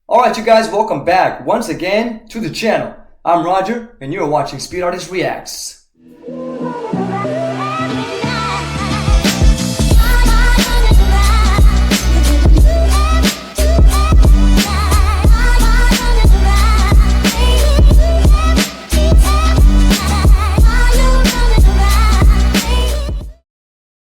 Alright you guys, welcome back once again to the channel. I'm Roger, and you're watching Speed Artist Reacts.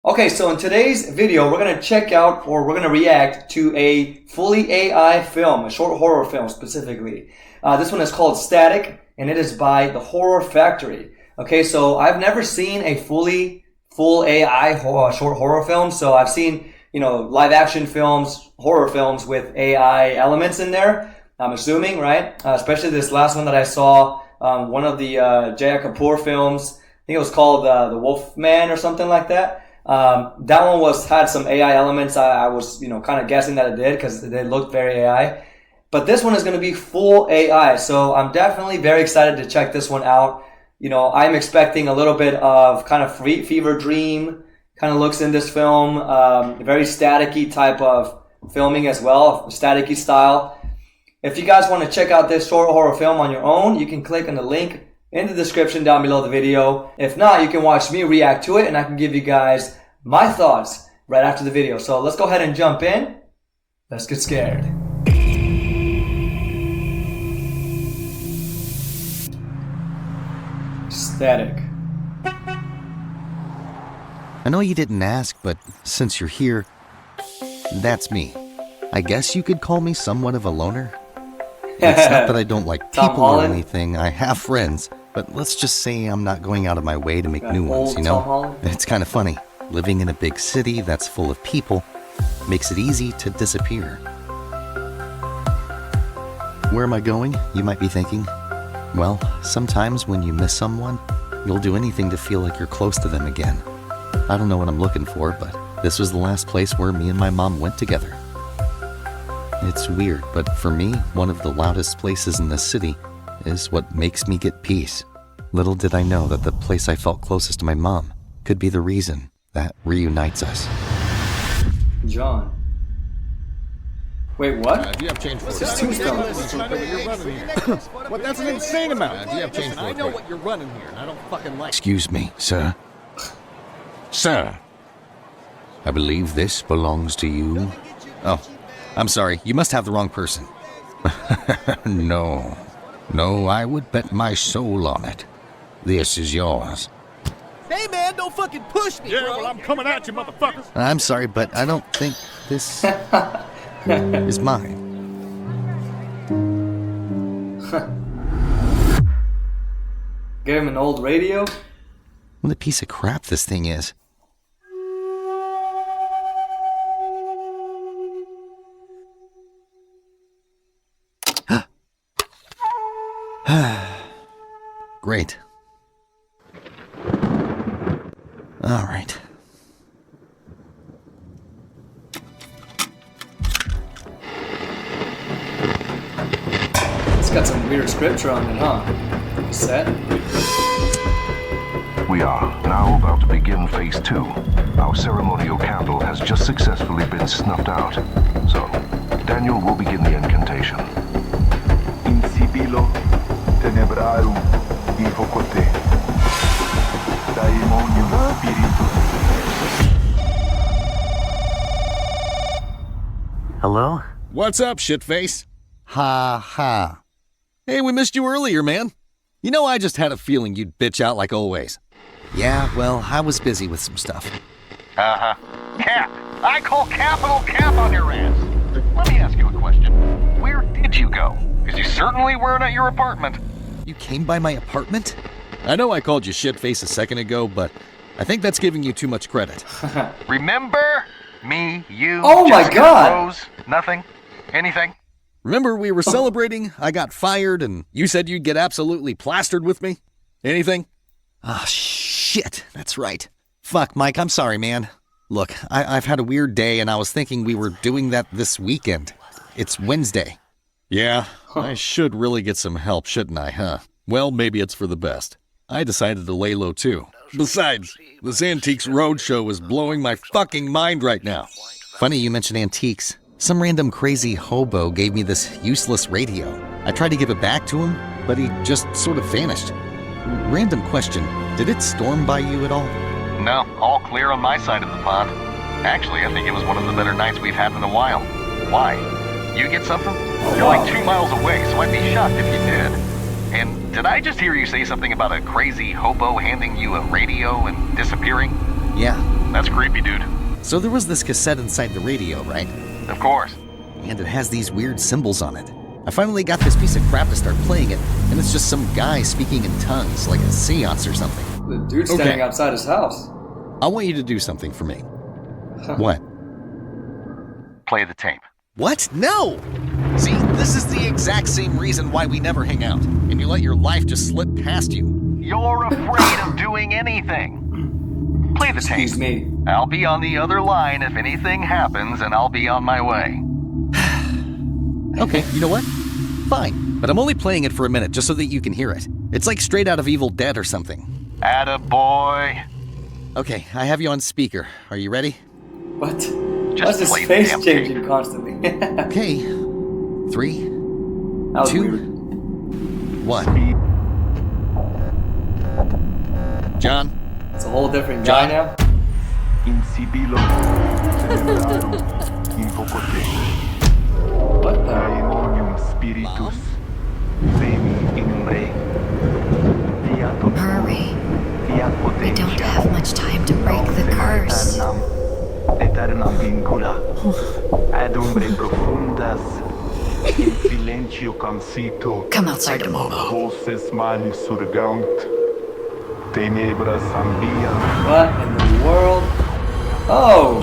Okay, so in today's video, we're going to check out, or we're going to react to a fully AI film, a short horror film specifically. This one is called Static, and it is by The Horror Factory. Okay, so I've never seen a full AI short horror film. So I've seen, live action films, horror films with AI elements in there, I'm assuming, right? Especially this last one that I saw, one of the Jaya Kapoor films. I think it was called The Wolfman or something like that. That one had some AI elements. I was, kind of guessing that it did because they looked very AI. But this one is going to be full AI. So I'm definitely very excited to check this one out. I'm expecting a little bit of kind of fever dream kind of looks in this film. Very staticky type of filming as well, staticky style. If you guys want to check out this short horror film on your own, you can click on the link in the description down below the video. If not, you can watch me react to it and I can give you guys my thoughts right after the video. So let's go ahead and jump in. Let's get scared. Static. I know you didn't ask, but since you're here, that's me. I guess you could call me somewhat of a loner. It's not that I don't like people or anything. I have friends. But let's just say I'm not going out of my way to make new ones, It's kind of funny. Living in a big city that's full of people makes it easy to disappear. Where am I going, you might be thinking? Well, sometimes when you miss someone, you'll do anything to feel like you're close to them again. I don't know what I'm looking for, but this was the last place where me and my mom went together. It's weird, but for me, one of the loudest places in the city is what makes me get peace. Little did I know that the place I felt closest to my mom could be the reason that reunites us. John. Wait, what? Do you have change for This is Tombstone. What? That's an insane amount. Do you have change for I know what you're running here, and I don't fucking like. Excuse me, sir. Sir, I believe this belongs to you. Oh, I'm sorry. You must have the wrong person. No, I would bet my soul on it. This is yours. Hey man, don't fucking push me, Yeah, bro. well, I'm coming at you, motherfucker. I'm sorry, but I don't think this is mine. Gave him an old radio? What a piece of crap this thing is. Great. All right. It's got some weird scripture on it, huh? Set? We are now about to begin phase 2. Our ceremonial candle has just successfully been snuffed out. So, Daniel will begin the incantation. In sibilo tenebrarum invocote. Daemonium spiritus. Hello? What's up, shitface? Ha ha. Hey, we missed you earlier, man. I just had a feeling you'd bitch out like always. Yeah, well, I was busy with some stuff. Uh-huh. Cap! I call capital Cap on your ass! Let me ask you a question. Where did you go? Because you certainly weren't at your apartment. You came by my apartment? I know I called you shitface a second ago, but I think that's giving you too much credit. Remember? Me, you, Oh my Jessica, God! Rose, nothing? Anything? Remember we were celebrating, I got fired, and you said you'd get absolutely plastered with me? Anything? Ah, shit. That's right. Fuck, Mike, I'm sorry, man. Look, I've had a weird day, and I was thinking we were doing that this weekend. It's Wednesday. Yeah, I should really get some help, shouldn't I, huh? Well, maybe it's for the best. I decided to lay low, too. Besides, this Antiques Roadshow is blowing my fucking mind right now. Funny you mention antiques. Some random crazy hobo gave me this useless radio. I tried to give it back to him, but he just sort of vanished. Random question, did it storm by you at all? No, all clear on my side of the pond. Actually, I think it was one of the better nights we've had in a while. Why? You get something? You're like 2 miles away, so I'd be shocked if you did. And did I just hear you say something about a crazy hobo handing you a radio and disappearing? Yeah. That's creepy, dude. So there was this cassette inside the radio, right? Of course. And it has these weird symbols on it. I finally got this piece of crap to start playing it, and it's just some guy speaking in tongues, like a seance or something. The dude's standing outside his house. I want you to do something for me. What? Play the tape. What? No! See, this is the exact same reason why we never hang out, and you let your life just slip past you. You're afraid of doing anything. Play the tape. Excuse me. I'll be on the other line if anything happens, and I'll be on my way. Okay, you know what? Fine, but I'm only playing it for a minute just so that you can hear it. It's like straight out of Evil Dead or something. Attaboy. Okay, I have you on speaker. Are you ready? What? Just Why's his play the face damn changing constantly? Okay. 3, That was 2, weird. 1. John? It's a whole different guy now. In Sibilo celebrarum invocote. What the? Daemonium spiritus veni in re. Fiat Hurry. fiat We potentia. don't have much time to break the curse. Eternam vincula. Ad umbre profundas. In silencio concito. Come outside, Momo. Voces malis surgant. Tenebras ambiant. What in the world? Oh!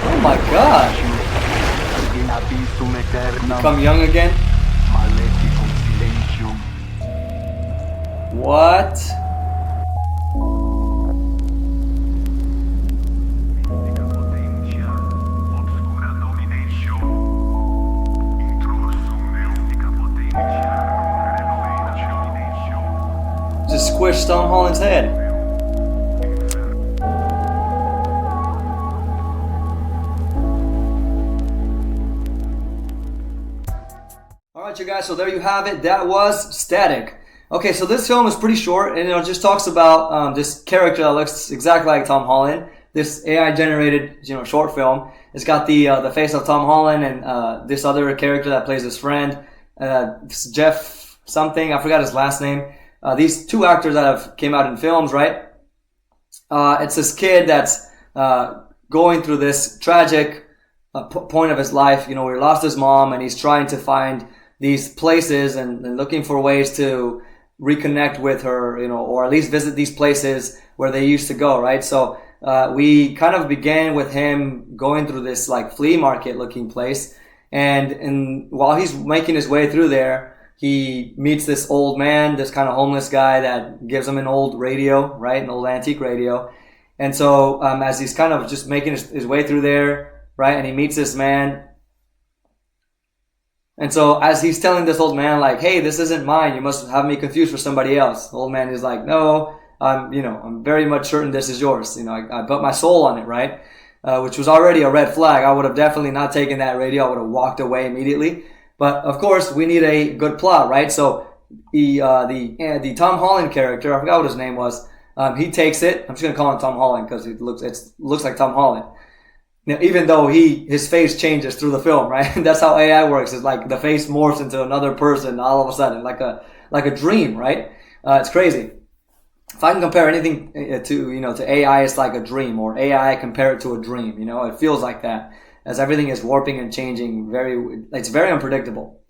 Oh my god! In abyssum aeternam. Become young again? Maleficum silentium. What? Mystica potentia. Obscura dominatio. Intrusum mystica potentia. Dominatio. Just squished Tom Holland's head. Alright you guys, so there you have it. That was Static. Okay, so this film is pretty short and it just talks about this character that looks exactly like Tom Holland. This AI generated, short film. It's got the face of Tom Holland and this other character that plays his friend, Jeff something. I forgot his last name. These two actors that have came out in films, right? It's this kid that's going through this tragic point of his life, where he lost his mom and he's trying to find these places and looking for ways to reconnect with her, or at least visit these places where they used to go, right? So we kind of began with him going through this like flea market looking place, and while he's making his way through there, he meets this old man, this kind of homeless guy that gives him an old radio, right? An old antique radio. And so as he's kind of just making his way through there, right? And he meets this man. And so as he's telling this old man, like, hey, this isn't mine. You must have me confused for somebody else. The old man is like, no, I'm very much certain this is yours. I put my soul on it, right? Which was already a red flag. I would have definitely not taken that radio. I would have walked away immediately. But of course, we need a good plot, right? So the Tom Holland character, I forgot what his name was. He takes it. I'm just gonna call him Tom Holland because it looks like Tom Holland. Now, even though his face changes through the film, right? That's how AI works. It's like the face morphs into another person all of a sudden, like a dream, right? It's crazy. If I can compare anything to AI, it's like a dream, or AI compare it to a dream. It feels like that, as everything is warping and changing. It's very unpredictable.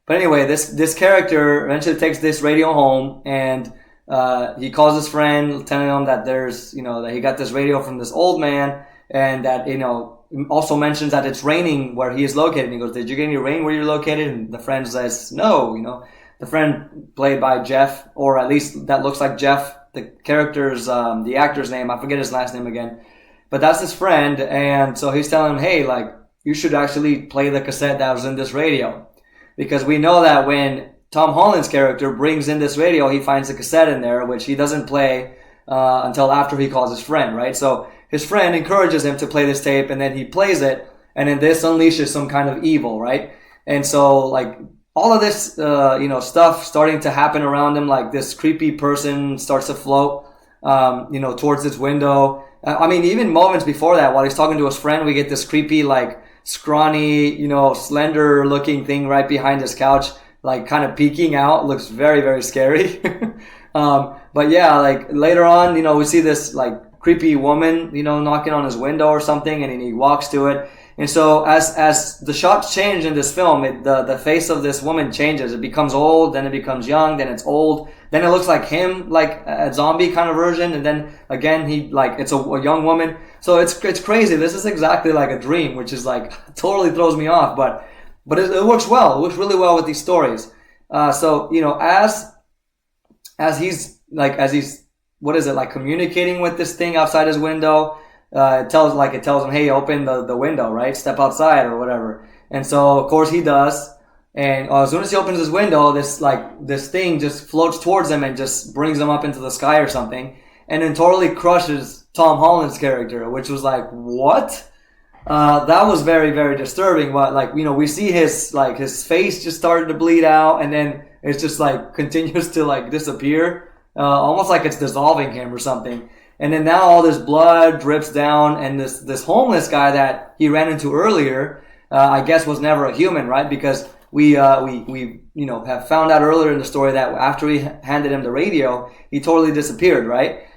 But anyway, this character eventually takes this radio home, and he calls his friend, telling him that there's that he got this radio from this old man. And that, also mentions that it's raining where he is located. And he goes, did you get any rain where you're located? And the friend says, no, the friend played by Jeff, or at least that looks like Jeff, the character's, the actor's name. I forget his last name again, but that's his friend. And so he's telling him, hey, like, you should actually play the cassette that was in this radio. because we know that when Tom Holland's character brings in this radio, he finds a cassette in there, which he doesn't play until after he calls his friend, right? So his friend encourages him to play this tape, and then he plays it, and then this unleashes some kind of evil, right? And so, like, all of this, stuff starting to happen around him, like this creepy person starts to float, towards this window. I mean, even moments before that, while he's talking to his friend, we get this creepy, like, scrawny, slender looking thing right behind his couch, like kind of peeking out. Looks very, very scary. But yeah, like later on, we see this like creepy woman, knocking on his window or something, and then he walks to it. And so as the shots change in this film, the face of this woman changes. It becomes old, then it becomes young, then it's old, then it looks like him, like a zombie kind of version, and then again it's a young woman. So it's crazy. This is exactly like a dream, which is like totally throws me off, but it works well. It works really well with these stories. So as he's communicating with this thing outside his window. It tells him, hey, open the window, right? Step outside or whatever. And so, of course, he does. And as soon as he opens his window, this thing just floats towards him and just brings him up into the sky or something. And then totally crushes Tom Holland's character, which was like, what? That was very, very disturbing. But we see his face just started to bleed out, and then it's just continues to disappear. Almost like it's dissolving him or something. And then now all this blood drips down, and this homeless guy that he ran into earlier, I guess was never a human, right? Because we have found out earlier in the story that after we handed him the radio, he totally disappeared, right?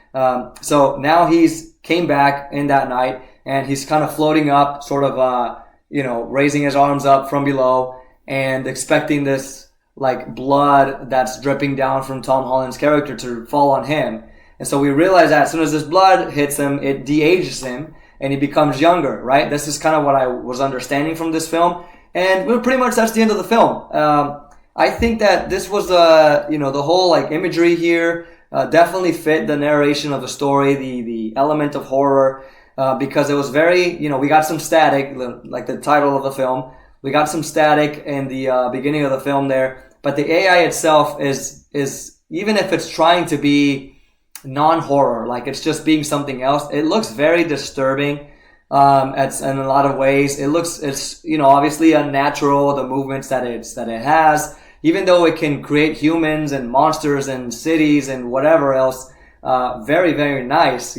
So now he's came back in that night, and he's kind of floating up, sort of raising his arms up from below and expecting this blood that's dripping down from Tom Holland's character to fall on him. And so we realize that as soon as this blood hits him, it de-ages him, and he becomes younger, right? This is kind of what I was understanding from this film. And pretty much that's the end of the film. I think that this was, the whole imagery here definitely fit the narration of the story, the element of horror, because it was very, we got some static, like the title of the film. We got some static in the beginning of the film there. But the AI itself is even if it's trying to be non-horror, it's just being something else, it looks very disturbing in a lot of ways. It's obviously unnatural, the movements that it has, even though it can create humans and monsters and cities and whatever else. Very, very nice,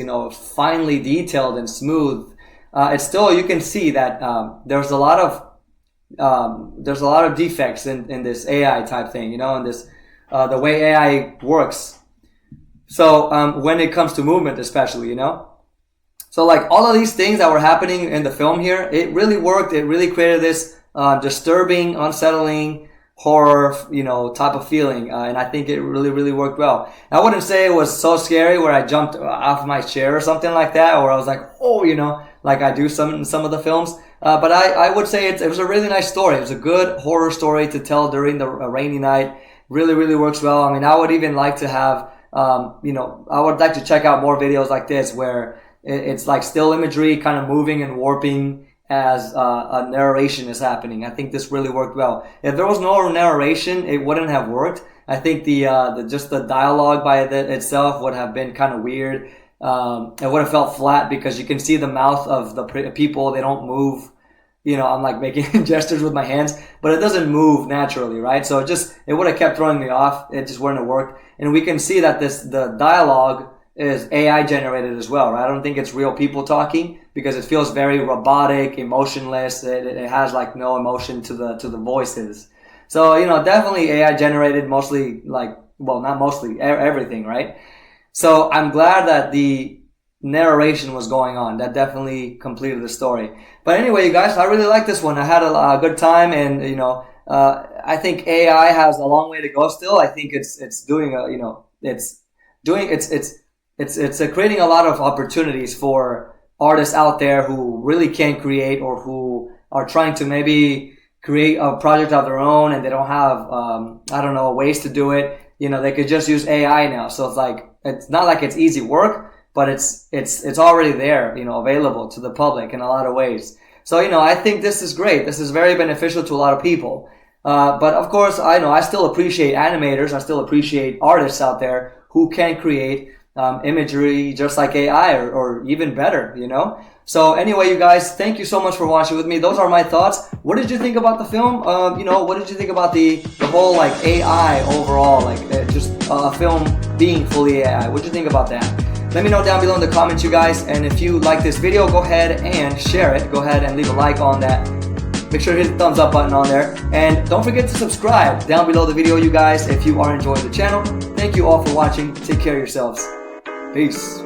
finely detailed and smooth. It's still, you can see that there's a lot of defects in this AI type thing, and this the way AI works. So when it comes to movement, especially, so all of these things that were happening in the film here, it really worked. It really created this disturbing, unsettling horror, type of feeling, and I think it really, really worked well. I wouldn't say it was so scary where I jumped off my chair or something like that, or I was like, oh, like I do in some of the films. But I would say it was a really nice story. It was a good horror story to tell during a rainy night. Really, really works well. I mean, I would even like to have. I would like to check out more videos like this where it's still imagery kind of moving and warping as a narration is happening. I think this really worked well. If there was no narration, it wouldn't have worked. I think just the dialogue by itself would have been kind of weird. It would have felt flat because you can see the mouth of the people. They don't move. I'm making gestures with my hands, but it doesn't move naturally, right? So it would have kept throwing me off. It just wouldn't have worked. And we can see that the dialogue is AI generated as well, right? I don't think it's real people talking because it feels very robotic, emotionless. It has no emotion to the voices. So, definitely AI generated mostly not mostly, everything, right? So I'm glad that the narration was going on. That definitely completed the story. But anyway, you guys, I really like this one. I had a good time, and I think AI has a long way to go still. I think it's creating a lot of opportunities for artists out there who really can't create, or who are trying to maybe create a project of their own and they don't have ways to do it. They could just use AI now. So it's not like it's easy work, but it's already there, available to the public in a lot of ways. So, I think this is great. This is very beneficial to a lot of people. But of course, I know I still appreciate animators. I still appreciate artists out there who can create imagery just like AI or even better, you know? So anyway, you guys, thank you so much for watching with me. Those are my thoughts. What did you think about the film? You know, what did you think about the whole like AI overall, like just a film being fully AI? What did you think about that? Let me know down below in the comments, you guys. And if you like this video, go ahead and share it. Go ahead and leave a like on that. Make sure to hit the thumbs up button on there. And don't forget to subscribe down below the video, you guys, if you are enjoying the channel. Thank you all for watching. Take care of yourselves. Peace.